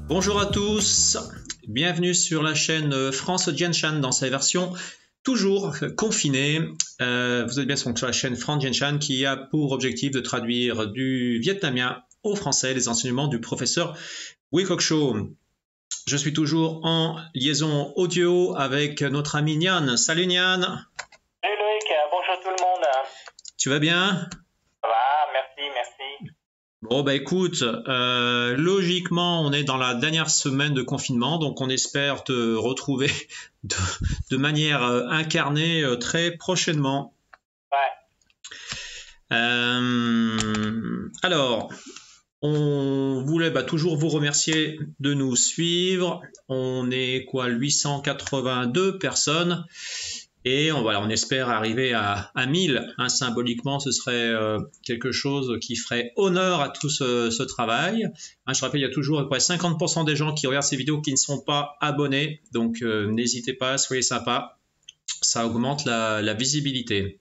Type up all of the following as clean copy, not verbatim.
Bonjour à tous, bienvenue sur la chaîne France Jianshan dans sa version toujours confinée. Vous êtes bien sur la chaîne France Jianshan qui a pour objectif de traduire du vietnamien au français les enseignements du professeur Huy Quoc Cho. Je suis toujours en liaison audio avec notre ami Nian. Salut Nian. Salut Loïc, bonjour tout le monde. Tu vas bien? Ça va, merci. Bon bah écoute, logiquement on est dans la dernière semaine de confinement, donc on espère te retrouver de manière incarnée très prochainement. Ouais. Alors, on voulait toujours vous remercier de nous suivre. On est 882 personnes. Et on espère arriver à 1000. Symboliquement, ce serait quelque chose qui ferait honneur à tout ce travail. Je rappelle, il y a toujours à peu près 50% des gens qui regardent ces vidéos qui ne sont pas abonnés. Donc, n'hésitez pas, soyez sympas. Ça augmente la visibilité.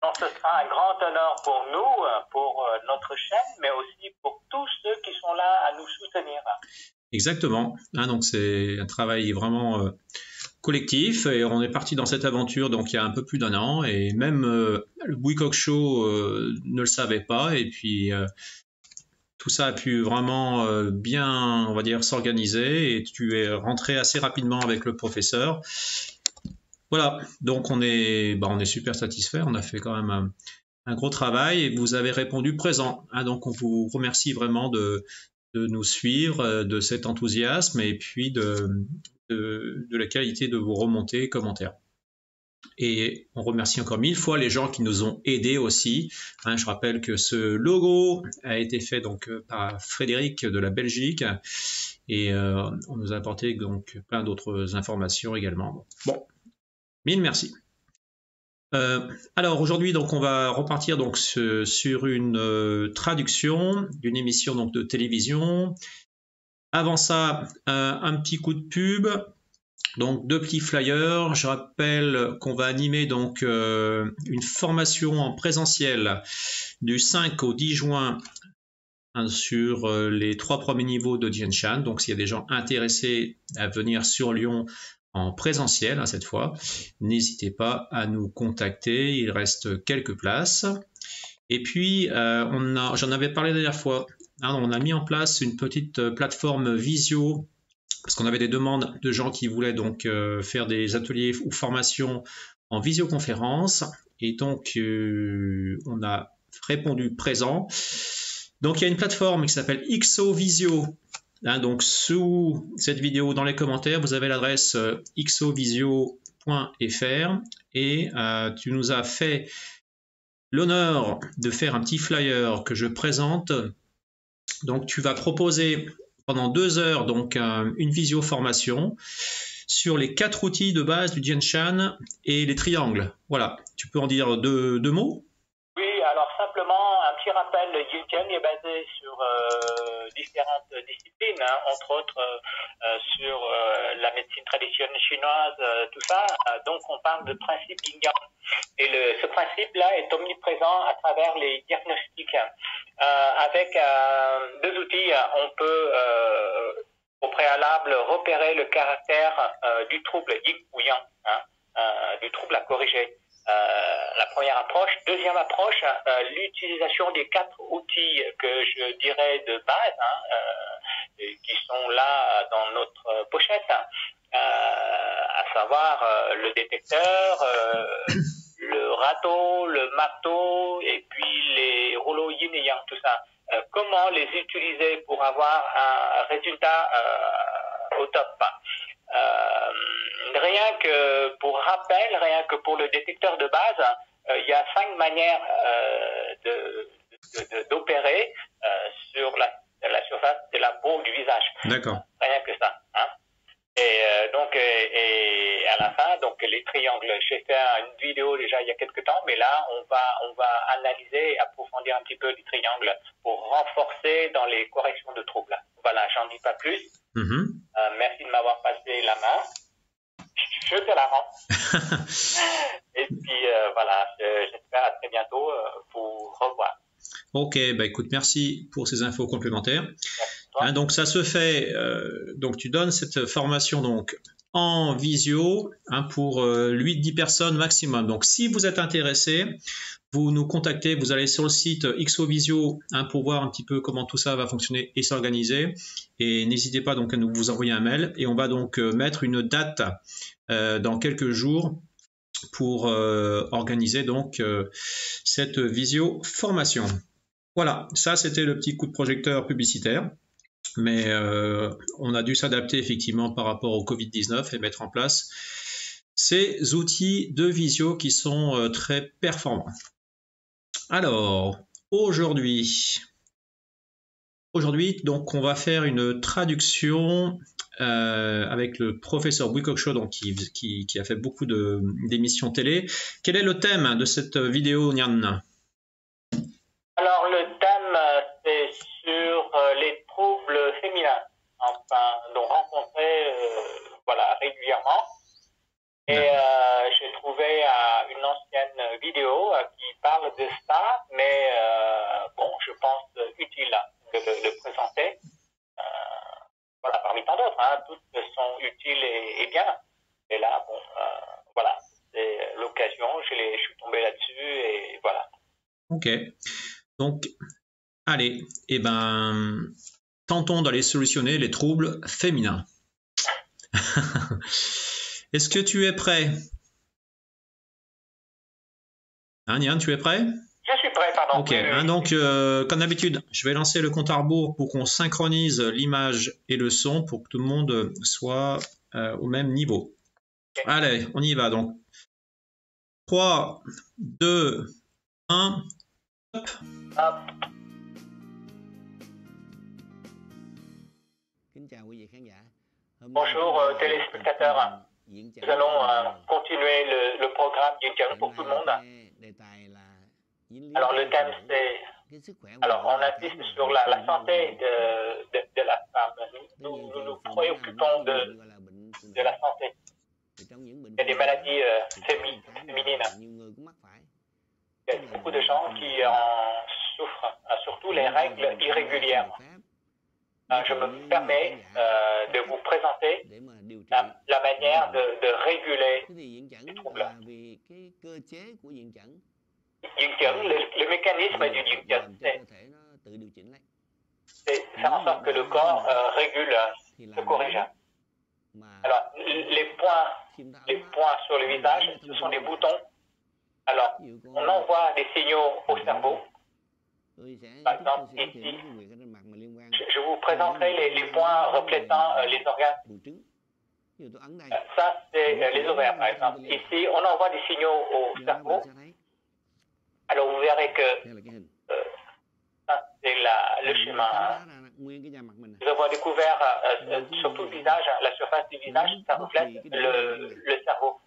Donc, ce sera un grand honneur pour nous, pour notre chaîne, mais aussi pour tous ceux qui sont là à nous soutenir. Exactement. Donc, c'est un travail vraiment collectif et on est parti dans cette aventure donc il y a un peu plus d'un an et même le Huy Quoc Cho ne le savait pas et puis tout ça a pu vraiment bien, on va dire, s'organiser et tu es rentré assez rapidement avec le professeur. Voilà, donc on est super satisfait, on a fait quand même un gros travail et vous avez répondu présent. Donc on vous remercie vraiment de nous suivre, de cet enthousiasme et puis de la qualité de vos remontées commentaires. Et on remercie encore 1000 fois les gens qui nous ont aidés aussi. Je rappelle que ce logo a été fait donc par Frédéric de la Belgique et on nous a apporté donc plein d'autres informations également. Bon, 1000 merci. Alors aujourd'hui donc on va repartir donc sur une traduction d'une émission donc de télévision. Avant ça, un petit coup de pub, donc 2 petits flyers. Je rappelle qu'on va animer donc une formation en présentiel du 5 au 10 juin sur les 3 premiers niveaux de Jianshan. Donc s'il y a des gens intéressés à venir sur Lyon en présentiel cette fois, n'hésitez pas à nous contacter, il reste quelques places. Et puis, j'en avais parlé la dernière fois, on a mis en place une petite plateforme visio, parce qu'on avait des demandes de gens qui voulaient donc faire des ateliers ou formations en visioconférence, et donc on a répondu présent. Donc il y a une plateforme qui s'appelle XOVisio. Donc sous cette vidéo, dans les commentaires, vous avez l'adresse xovisio.fr et tu nous as fait l'honneur de faire un petit flyer que je présente. Donc tu vas proposer pendant 2 heures donc une visio-formation sur les 4 outils de base du Jianshan et les triangles. Voilà, tu peux en dire deux mots? Oui, alors simplement un petit rappel, le Jianshan est basé sur différentes disciplines, entre autres sur la médecine traditionnelle chinoise, tout ça. Donc on parle de principe yin-yang. Et ce principe-là est omniprésent à travers les diagnostics. Avec 2 outils, on peut au préalable repérer le caractère du trouble yin ou yang, du trouble à corriger. La première approche. Deuxième approche, l'utilisation des 4 outils que je dirais de base, qui sont là dans notre pochette, à savoir le détecteur, le râteau, le marteau et puis les rouleaux yin et yang, tout ça. Comment les utiliser pour avoir un résultat au top. Rien que pour rappel, rien que pour le détecteur de base, il y a 5 manières d'opérer sur la surface de la peau du visage. D'accord. Rien que ça. Et donc, et à la fin, donc les triangles. J'ai fait une vidéo déjà il y a quelques temps, mais là, on va analyser et approfondir un petit peu les triangles pour renforcer dans les corrections de troubles. Voilà, j'en dis pas plus. Merci de m'avoir passé la main. Je te la rends. Et puis voilà, j'espère à très bientôt vous revoir. Ok, écoute, merci pour ces infos complémentaires. toi. Donc ça se fait, donc tu donnes cette formation donc en visio pour 8-10 personnes maximum. Donc si vous êtes intéressé, vous nous contactez, vous allez sur le site XOVisio pour voir un petit peu comment tout ça va fonctionner et s'organiser. Et n'hésitez pas donc à nous vous envoyer un mail et on va donc mettre une date dans quelques jours pour organiser donc cette visio formation. Voilà, ça c'était le petit coup de projecteur publicitaire, mais on a dû s'adapter effectivement par rapport au Covid-19 et mettre en place ces outils de visio qui sont très performants. Alors, aujourd'hui, donc on va faire une traduction avec le professeur Bouikokcho, donc qui a fait beaucoup d'émissions télé. Quel est le thème de cette vidéo, Nyan? Alors, le thème, c'est sur les troubles féminins, enfin, dont rencontrés voilà, régulièrement. Et j'ai trouvé une ancienne vidéo qui parle de ça, mais bon, je pense utile de le présenter. Voilà, parmi tant d'autres, hein, toutes sont utiles et bien. Et là, bon, voilà, c'est l'occasion, je suis tombé là-dessus et voilà. Ok, donc, allez, eh ben, tentons d'aller solutionner les troubles féminins. Est-ce que tu es prêt? Hein, Nian, tu es prêt? Je suis prêt, pardon. Ok, hein, donc comme d'habitude, je vais lancer le compte à rebours pour qu'on synchronise l'image et le son pour que tout le monde soit au même niveau. Okay. Allez, on y va donc. 3, 2, 1, hop. Bonjour téléspectateurs. Nous allons continuer le programme Yin pour tout le monde. Alors le thème c'est, alors on insiste sur la santé de la femme. Nous préoccupons de la santé. Il y a des maladies féminines. Il y a beaucoup de gens qui en souffrent, surtout les règles irrégulières. Je me permets de vous présenter la manière de réguler les troubles. Le mécanisme du Yin, c'est faire en sorte que le corps régule, se corrige. Alors, les points sur le visage, ce sont des boutons. Alors, on envoie des signaux au cerveau. Par exemple, ici, je vous présenterai les points reflétant les organes. Ça, c'est les ovaires, par exemple. Ici, on envoie des signaux au cerveau. Alors, vous verrez que ça, c'est le schéma. Nous avons découvert sur tout le visage, la surface du visage, ça reflète le cerveau.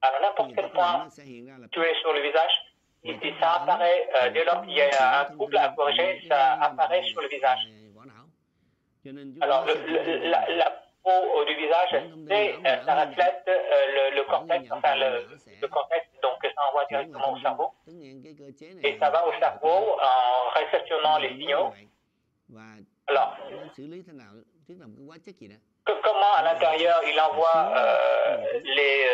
Alors, n'importe quel point situé sur le visage, ici, ça apparaît, dès lors qu'il y a un trouble à corriger, ça apparaît sur le visage. Alors, la peau du visage, ça reflète le cortex, enfin le cortex, donc ça envoie directement au cerveau. Et ça va au cerveau en réceptionnant les signaux. Alors, comment à l'intérieur il envoie les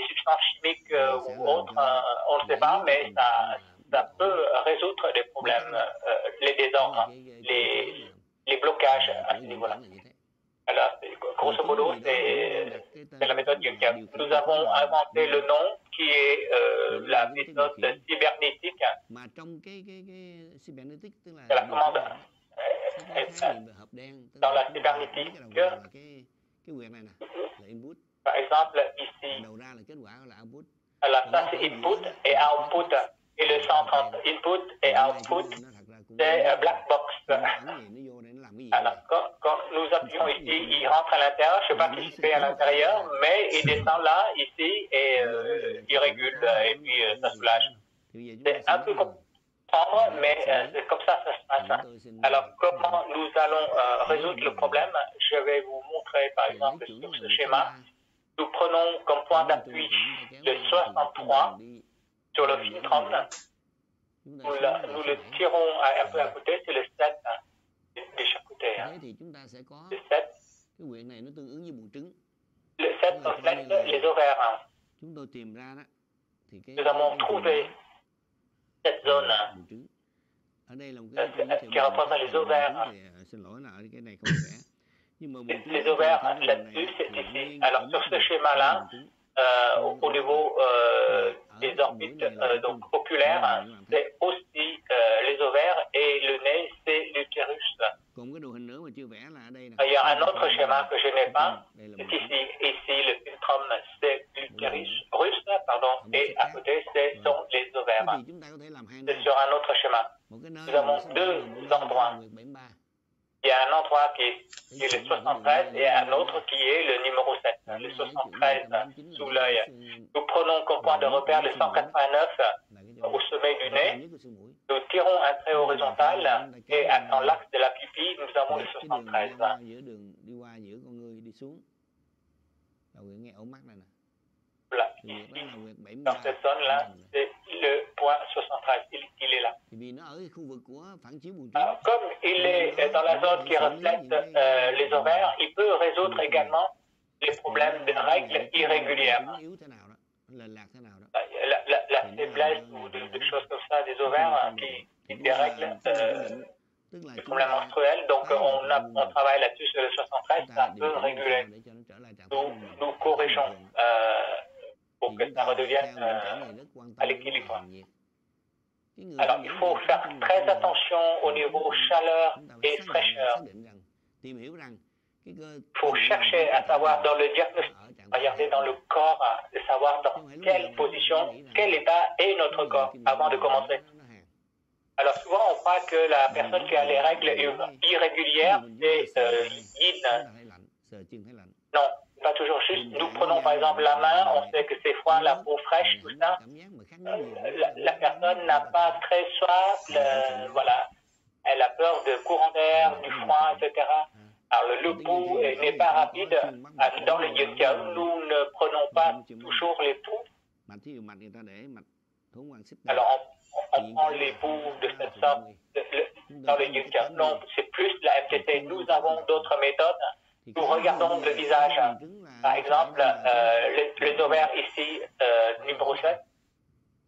substances chimiques ou autres, on ne sait pas, mais ça peut résoudre des problèmes, les désordres, les blocages à ce niveau-là. Alors, grosso modo, c'est la méthode Yin. Nous avons inventé le nom qui est la méthode cybernétique. C'est la commande. Dans la cybernétique, par exemple, ici, alors ça c'est input et output, et le centre entre input et output, c'est black box. Alors, quand nous appuyons ici, il rentre à l'intérieur, je ne sais pas ce qu'il fait à l'intérieur, mais il descend là, ici, et il régule, et puis ça soulage. C'est un peu comprendre, mais c'est comme ça se passe. Alors, comment nous allons résoudre le problème? Je vais vous montrer, par exemple, sur ce schéma. Nous prenons comme point d'appui le 63 sur le fil 30. Nous le tirons un peu à côté, c'est le 7 de chaque côté. Le 7. Le 7 reflète les ovaires. Nous avons trouvé cette zone qui représente les ovaires. Les ovaires, là-dessus, c'est ici. Alors, sur ce schéma-là, au niveau des orbites donc oculaires, c'est aussi les ovaires et le nez, c'est l'utérus. Il y a un autre schéma que je n'ai pas, c'est ici. Ici, le filtrum, c'est l'utérus russe, pardon, et à côté, ce sont les ovaires. C'est sur un autre schéma. Nous avons deux endroits. Il y a un endroit qui est le 73 et un autre qui est le numéro 7, le 73 sous l'œil. Nous prenons comme point de repère le 189 au sommet du nez. Nous tirons un trait horizontal et dans l'axe de la pupille, nous avons le 73. Voilà. Ici, dans cette zone-là, c'est le point 73. Il est là. Alors, comme il est dans la zone qui reflète les ovaires, il peut résoudre également les problèmes de règles irrégulières. La faiblesse ou des choses comme ça des ovaires qui dérèglent les problèmes menstruels. Donc on travaille là-dessus sur le 73, ça peut réguler. Nous corrigeons pour que ça redevienne à l'équilibre. Alors, il faut faire très attention au niveau chaleur et fraîcheur. Il faut chercher à savoir dans le diagnostic, regarder dans le corps, de savoir dans quelle position, quel état est notre corps avant de commencer. Alors, souvent, on croit que la personne qui a les règles irrégulières, c'est yin. Non, pas toujours juste. Nous prenons par exemple la main, on sait que c'est froid, la peau fraîche, tout ça. La personne n'a pas très soif, voilà. Elle a peur de courant d'air, du froid, etc. Alors le pouls n'est pas rapide. Dans le yin yang, nous ne prenons pas toujours les pouls. Alors on prend les pouls de cette sorte dans le yin yang. Non, c'est plus la MTT. Nous avons d'autres méthodes. Nous regardons le visage. Par exemple, les ovaires ici, numéro 7.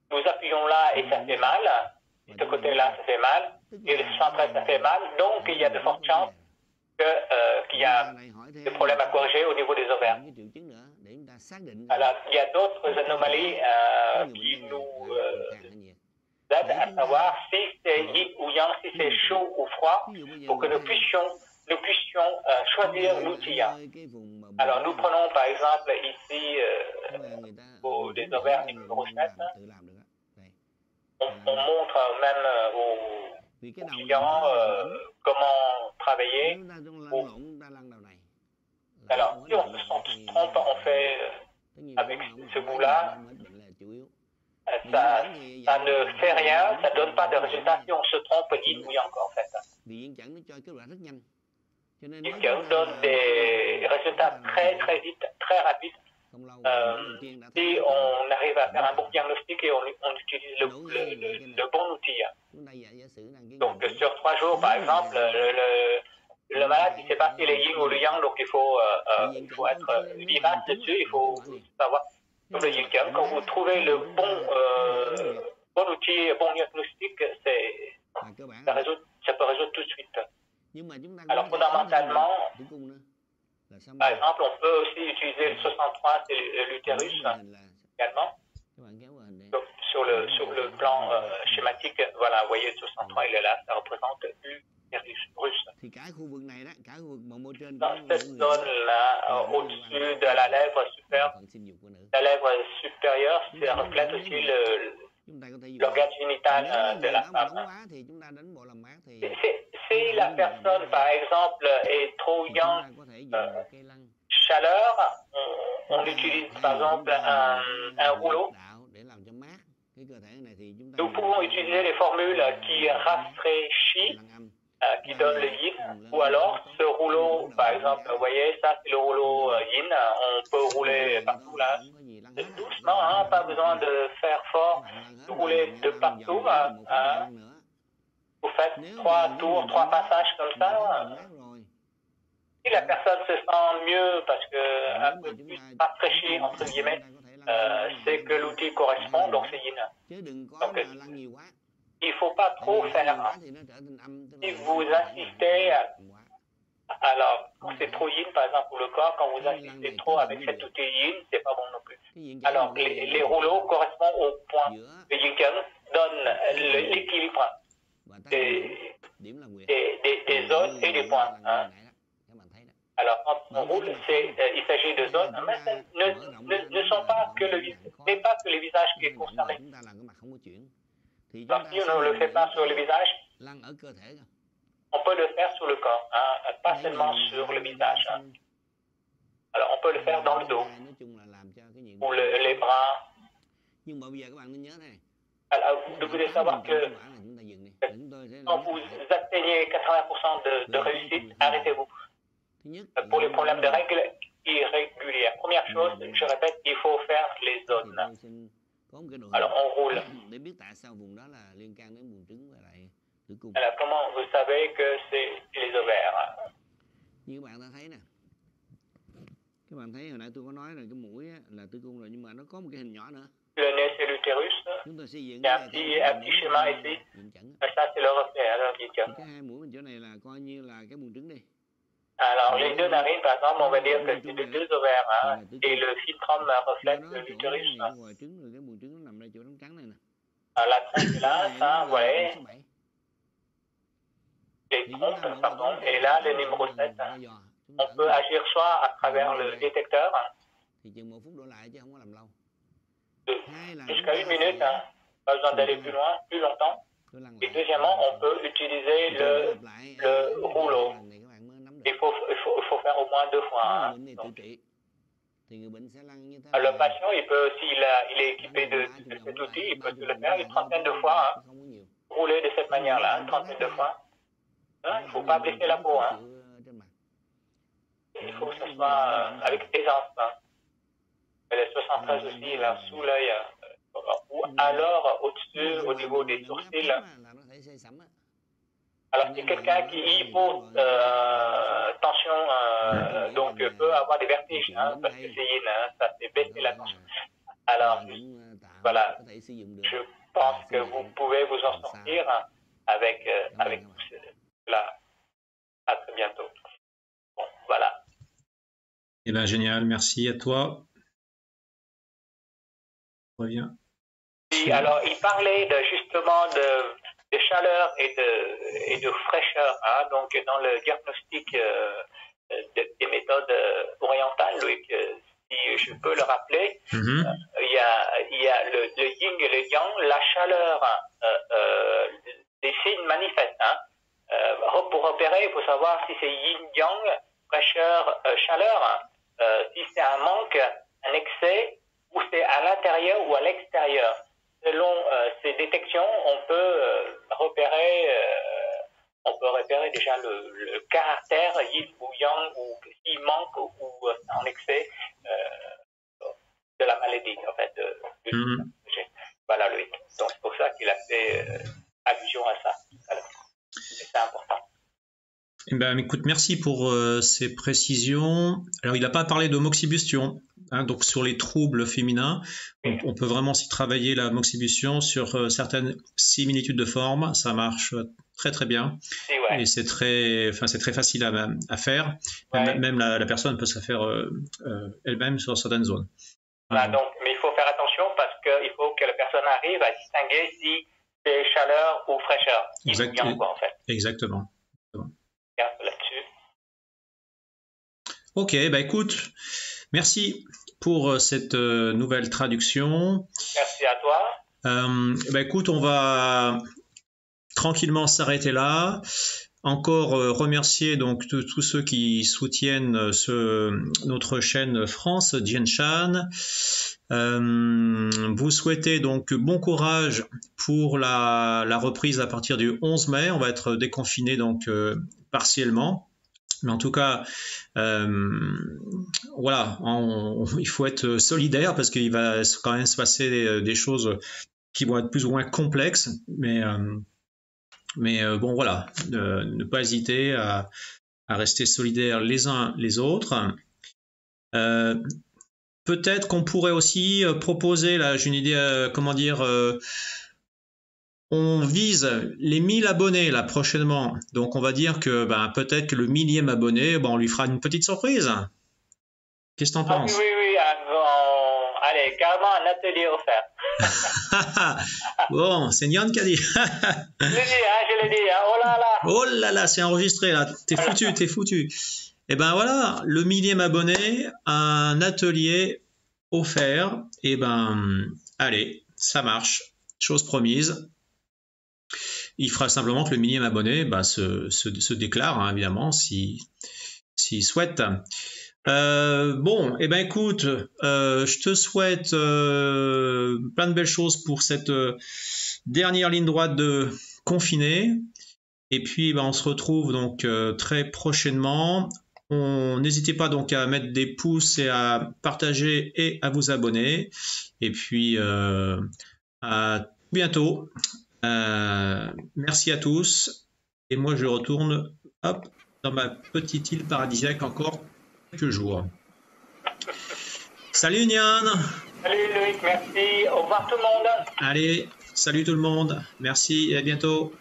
Nous appuyons là et ça fait mal. De ce côté-là, ça fait mal. Et le 73, ça fait mal. Donc, il y a de fortes chances qu'il y a des problèmes à corriger au niveau des ovaires. Alors, il y a d'autres anomalies qui nous aident à savoir si c'est yin ou yang, si c'est chaud ou froid, pour que nous puissions choisir l'outil. Alors, nous prenons par exemple ici les ovaires numéro 7. On montre même aux clients comment travailler. Alors, si on se trompe, on fait avec ce bout-là. Ça ne fait rien, ça ne donne pas de résultat si on se trompe yin ou yang en fait. Yin yang donne des résultats très vite, très rapides. Si on arrive à faire un bon diagnostic et on utilise le bon outil. Donc sur 3 jours, par exemple, le malade ne sait pas s'il est yin ou le yang, donc il faut être vivace dessus, il faut savoir. Comme le yin yang, quand vous trouvez le bon outil, bon diagnostic, ça peut résoudre tout de suite. Alors fondamentalement, par exemple, on peut aussi utiliser le 63, c'est l'utérus également. Donc, sur le plan schématique, voilà, vous voyez, le 63, il est là, ça représente l'utérus russe. Dans cette zone-là, au-dessus de la lèvre supérieure, ça reflète aussi l'organe génital de la femme. Si la personne, par exemple, est trop yang, chaleur, on utilise par exemple un rouleau. Nous pouvons utiliser les formules qui rafraîchissent, qui donnent le yin, ou alors ce rouleau, par exemple, vous voyez, ça c'est le rouleau yin, on peut rouler partout là, doucement, hein, pas besoin de faire fort, rouler de partout. Vous faites 3 tours, 3 passages comme ça. Si la personne se sent mieux parce que un peu plus rafraîchi, entre guillemets, c'est que l'outil correspond, donc c'est yin. Donc, il ne faut pas trop faire. Si vous insistez, alors quand c'est trop yin, par exemple pour le corps, quand vous insistez trop avec cet outil yin, c'est pas bon non plus. Alors les rouleaux correspondent au point. Le yin-yang donne l'équilibre des zones et des points. Hein. Alors, quand on roule, il s'agit de zones, mais ne sont pas que n'est pas que le visage qui est concerné. Donc, si on ne le fait pas sur le visage, on peut le faire sur le corps, hein, pas seulement sur le visage. Hein. Alors, on peut le faire dans le dos, ou les bras. Alors, vous devez savoir que quand vous atteignez 80% de réussite, arrêtez-vous. Pour les problèmes de règles irrégulières. Première chose, je répète, il faut faire les zones. Alors, on roule. Alors, comment vous savez que c'est les ovaires? Le nez, c'est l'utérus. Il y a un petit schéma ici. Ça, c'est le repère, le yin-yang. Alors, les deux narines, par exemple, on va dire que c'est les deux ovaires, hein, et le filtrome reflète l'utérus. Alors, la trompe est là, ça, vous voyez. Les trompes, pardon, et là, le numéro 7. Hein. On peut agir soit à travers le détecteur, hein, jusqu'à 1 minute, hein, pas besoin d'aller plus loin, plus longtemps. Et deuxièmement, on peut utiliser le rouleau. Il faut faire au moins 2 fois. Hein. Donc, le patient, il peut, s'il est équipé de cet outil, il peut le faire une trentaine de fois. Hein. Rouler de cette manière-là, une trentaine de fois. Hein, il ne faut pas blesser la peau. Hein. Il faut que ce soit avec aisance. Hein. Le 73 aussi, là, sous l'œil, ou alors au-dessus, au niveau des sourcils. Alors, c'est quelqu'un qui hypotension, donc peut avoir des vertiges, hein, parce que c'est yin, hein, ça fait baisser la tension. Alors, voilà, je pense que vous pouvez vous en sortir hein, avec tout cela. À très bientôt. Bon, voilà. Eh bien, génial, merci à toi. Reviens. Oui, alors, il parlait justement de chaleur et de fraîcheur. Hein, donc, dans le diagnostic des méthodes orientales, Loïc, si je peux le rappeler, il y a le yin et le yang, la chaleur des signes manifestes. Hein. Pour repérer, il faut savoir si c'est yin-yang, fraîcheur, chaleur, si c'est un manque, un excès, ou c'est à l'intérieur ou à l'extérieur. Selon ces détections, on peut repérer déjà le caractère yin ou yang, ou s'il manque ou en excès de la maladie, en fait. Voilà, Loïc. Donc c'est pour ça qu'il a fait allusion à ça. C'est important. Eh ben, écoute, merci pour ces précisions. Alors, il n'a pas parlé de moxibustion, hein, donc sur les troubles féminins. On peut vraiment s'y travailler la moxibustion sur certaines similitudes de forme. Ça marche très très bien. Et c'est très facile à faire. Ouais. Même la personne peut se la faire elle-même sur certaines zones. Voilà, donc, mais il faut faire attention parce qu'il faut que la personne arrive à distinguer si c'est chaleur ou fraîcheur. Quoi, en fait. Exactement. Là-dessus. Ok, bah écoute, merci pour cette nouvelle traduction. Merci à toi. Bah écoute, on va tranquillement s'arrêter là. Encore remercier donc tous ceux qui soutiennent notre chaîne France Jianshan. Vous souhaitez donc bon courage pour la reprise à partir du 11 mai. On va être déconfiné donc partiellement. Mais en tout cas, voilà, il faut être solidaire parce qu'il va quand même se passer des choses qui vont être plus ou moins complexes. Mais bon, voilà, ne pas hésiter à à rester solidaires les uns les autres. Peut-être qu'on pourrait aussi proposer, là j'ai une idée, comment dire, on vise les 1000 abonnés là prochainement, donc on va dire que peut-être que le 1000e abonné, on lui fera une petite surprise. Qu'est-ce que t'en penses? Oui, allez, carrément un atelier offert. Bon, c'est Nian qui a dit. Je l'ai dit, oh là là. Oh là là, c'est enregistré là, t'es foutu, t'es foutu. Et ben voilà, le 1000e abonné, un atelier offert, et allez, ça marche, chose promise. Il fera simplement que le 1000e abonné se déclare, hein, évidemment, s'il souhaite. Bon, et écoute, je te souhaite plein de belles choses pour cette dernière ligne droite de confiné. Et puis, on se retrouve donc très prochainement. N'hésitez pas donc à mettre des pouces et à partager et à vous abonner. Et puis, à bientôt. Merci à tous. Et moi, je retourne dans ma petite île paradisiaque encore quelques jours. Salut Nian. Salut Loïc, merci. Au revoir tout le monde. Allez, salut tout le monde. Merci et à bientôt.